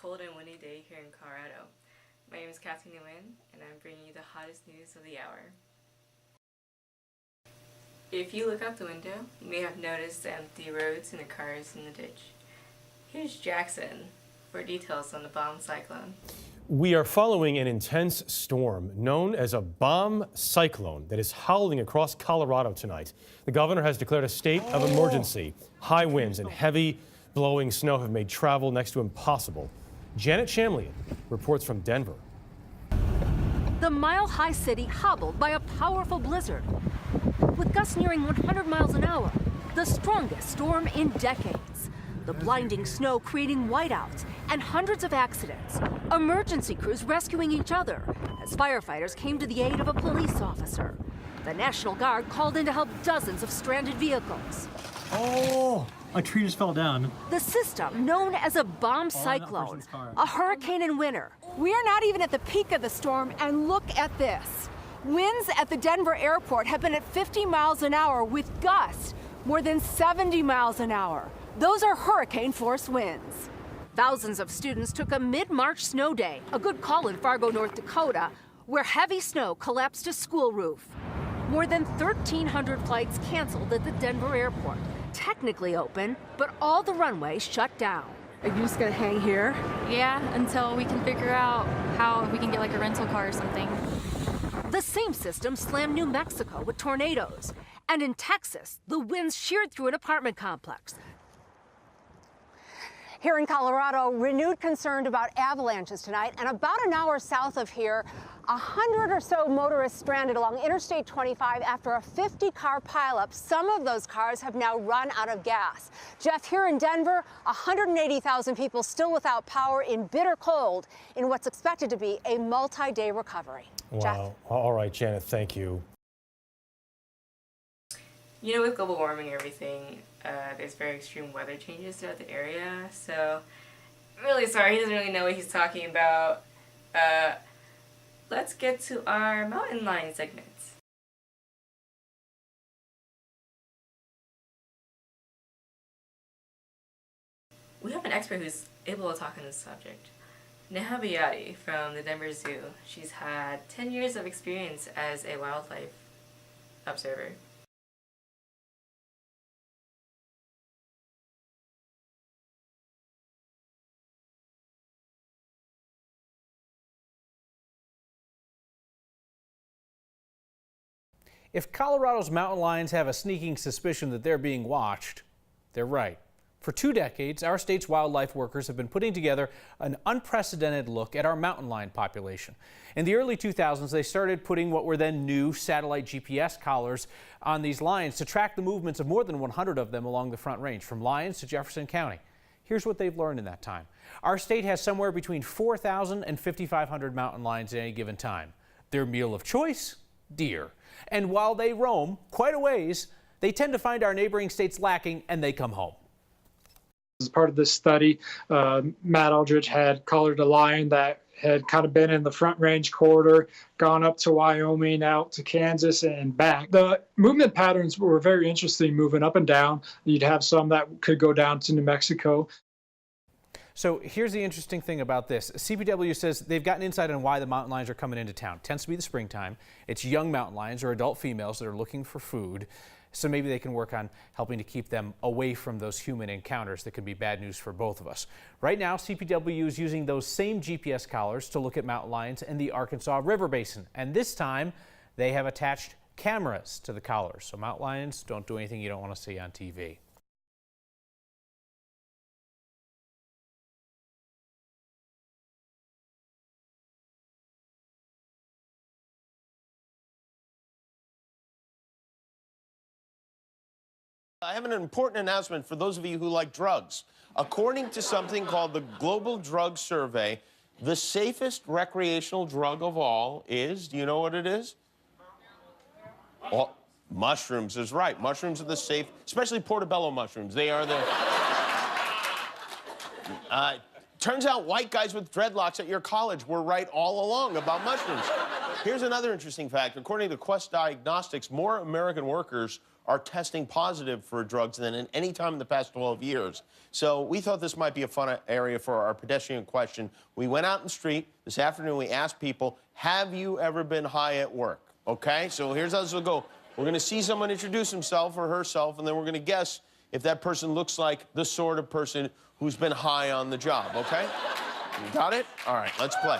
cold and windy day here in Colorado. My name is Kathleen Nguyen, and I'm bringing you the hottest news of the hour. If you look out the window, you may have noticed the empty roads and the cars in the ditch. Here's Jackson for details on the bomb cyclone. We are following an intense storm known as a bomb cyclone that is howling across Colorado tonight. The governor has declared a state of emergency. High winds and heavy blowing snow have made travel next to impossible. Janet Shamlian reports from Denver. The mile-high city hobbled by a powerful blizzard. With gusts nearing 100 miles an hour, the strongest storm in decades. The blinding snow creating whiteouts and hundreds of accidents. Emergency crews rescuing each other as firefighters came to the aid of a police officer. The National Guard called in to help dozens of stranded vehicles. Oh, a tree just fell down. The system, known as a bomb cyclone, a hurricane in winter. We are not even at the peak of the storm, and look at this. Winds at the Denver airport have been at 50 miles an hour with gusts more than 70 miles an hour. Those are hurricane-force winds. Thousands of students took a mid-March snow day, a good call in Fargo, North Dakota, where heavy snow collapsed a school roof. More than 1,300 flights canceled at the Denver airport. Technically open, but all the runways shut down. Are you just gonna hang here? Yeah, until we can figure out how we can get like a rental car or something. The same system slammed New Mexico with tornadoes. And in Texas, the winds sheared through an apartment complex. Here in Colorado, renewed concern about avalanches tonight, and about an hour south of here, 100 or so motorists stranded along Interstate 25 after a 50-car pileup. Some of those cars have now run out of gas. Jeff, here in Denver, 180,000 people still without power in bitter cold in what's expected to be a multi-day recovery. Wow. Jeff? All right, Janet, thank you. You know, with global warming and everything, there's very extreme weather changes throughout the area, so I'm really sorry, he doesn't really know what he's talking about. Let's get to our mountain lion segments. We have an expert who's able to talk on this subject. Neha Bayati from the Denver Zoo. She's had 10 years of experience as a wildlife observer. If Colorado's mountain lions have a sneaking suspicion that they're being watched, they're right. For 2 decades, our state's wildlife workers have been putting together an unprecedented look at our mountain lion population. In the early 2000s, they started putting what were then new satellite GPS collars on these lions to track the movements of more than 100 of them along the Front Range, from Lyons to Jefferson County. Here's what they've learned in that time. Our state has somewhere between 4,000 and 5,500 mountain lions at any given time. Their meal of choice? Deer. And while they roam quite a ways, they tend to find our neighboring states lacking and they come home. As part of this study, Matt Aldridge had collared a lion that had kind of been in the Front Range corridor, gone up to Wyoming, out to Kansas and back. The movement patterns were very interesting, moving up and down. You'd have some that could go down to New Mexico. So here's the interesting thing about this. CPW says they've gotten insight on why the mountain lions are coming into town. It tends to be the springtime. It's young mountain lions or adult females that are looking for food. So maybe they can work on helping to keep them away from those human encounters that could be bad news for both of us. Right now, CPW is using those same GPS collars to look at mountain lions in the Arkansas River Basin. And this time, they have attached cameras to the collars. So mountain lions don't do anything you don't want to see on TV. I have an important announcement for those of you who like drugs. According to something called the Global Drug Survey, the safest recreational drug of all is, do you know what it is? Oh, mushrooms is right. Mushrooms are the safe, especially portobello mushrooms. They are the... turns out white guys with dreadlocks at your college were right all along about mushrooms. Here's another interesting fact. According to Quest Diagnostics, more American workers are testing positive for drugs than in any time in the past 12 years. So we thought this might be a fun area for our pedestrian question. We went out in the street this afternoon. We asked people, have you ever been high at work? Okay, so here's how this will go. We're going to see someone introduce himself or herself, and then we're going to guess if that person looks like the sort of person who's been high on the job, okay? You got it? All right, let's play.